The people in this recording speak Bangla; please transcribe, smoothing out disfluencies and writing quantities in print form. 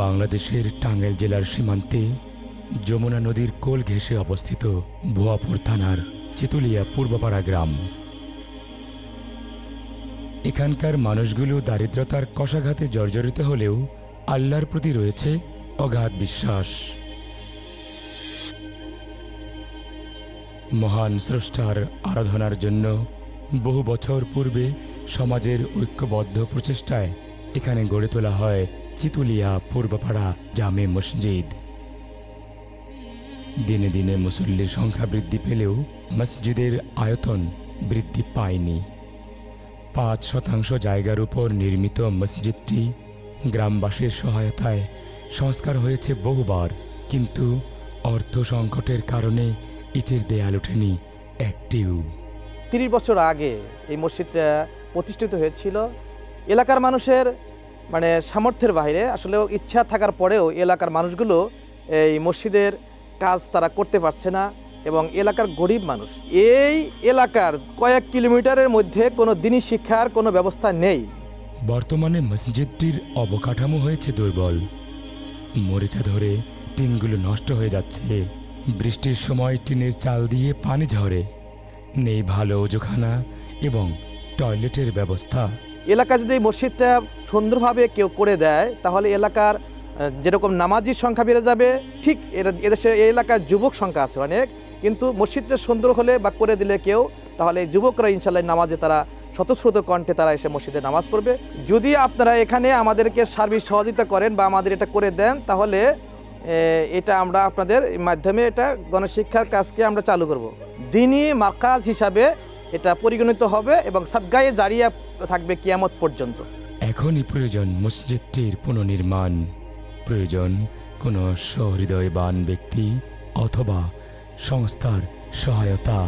বাংলাদেশের টাঙ্গাইল জেলার সীমান্তে যমুনা নদীর কোল ঘেঁষে অবস্থিত ভুয়াপুর থানার চিতুলিয়া পূর্বপাড়া গ্রাম। এখানকার মানুষগুলো দারিদ্রতার কশাঘাতে জর্জরিত হলেও আল্লাহর প্রতি রয়েছে অগাধ বিশ্বাস। মহান স্রষ্টার আরাধনার জন্য বহু বছর পূর্বে সমাজের ঐক্যবদ্ধ প্রচেষ্টায় এখানে গড়ে তোলা হয় চিতুলিয়া পূর্বপাড়া জামে মসজিদ। দিনে দিনে মুসল্লির সংখ্যা বৃদ্ধি পেলেও মসজিদের আয়তন বৃদ্ধি পায়নি। 5% জায়গার উপর নির্মিত মসজিদটি গ্রামবাসীর সহায়তায় সংস্কার হয়েছে বহুবার, কিন্তু অর্থ সংকটের কারণে ইটের দেয়াল ওঠেনি একটিও। 30 বছর আগে এই মসজিদটা প্রতিষ্ঠিত হয়েছিল। এলাকার মানুষের সামর্থ্যের বাইরে আসলে ইচ্ছা থাকার পরেও এলাকার মানুষগুলো এই মসজিদের কাজ তারা করতে পারছে না, এবং এলাকার গরিব মানুষ। এই এলাকার কয়েক কিলোমিটারের মধ্যে কোনো দিনী শিক্ষার কোনো ব্যবস্থা নেই। বর্তমানে মসজিদটির অবকাঠামো হয়েছে দুর্বল। মরিচা ধরে টিনগুলো নষ্ট হয়ে যাচ্ছে। বৃষ্টির সময় টিনের চাল দিয়ে পানি ঝরে। নেই ভালো ওজুখানা এবং টয়লেটের ব্যবস্থা। এলাকা যদি মসজিদটা সুন্দরভাবে কেউ করে দেয় তাহলে এলাকার যেরকম নামাজির সংখ্যা বেড়ে যাবে, ঠিক এদেশে এই এলাকার যুবক সংখ্যা আছে অনেক, কিন্তু মসজিদটা সুন্দর হলে বা করে দিলে কেউ, তাহলে যুবকরা ইনশাল্লাহ নামাজে তারা স্বতঃস্ফূর্ত কণ্ঠে তারা এসে মসজিদে নামাজ পড়বে। যদি আপনারা এখানে আমাদেরকে সার্বিক সহযোগিতা করেন বা আমাদের এটা করে দেন, তাহলে এটা আমরা আপনাদের মাধ্যমে এটা গণশিক্ষার কাজকে আমরা চালু করব। দ্বীনি মারকাজ হিসাবে এটা পরিগণিত হবে এবং সাদগায়ে জারিয়া থাকবে কিয়ামত পর্যন্ত। এখনই প্রয়োজন মসজিদটির পুনর্নির্মাণ। প্রয়োজন কোনো সহৃদয়বান ব্যক্তি অথবা সংস্থার সহায়তা।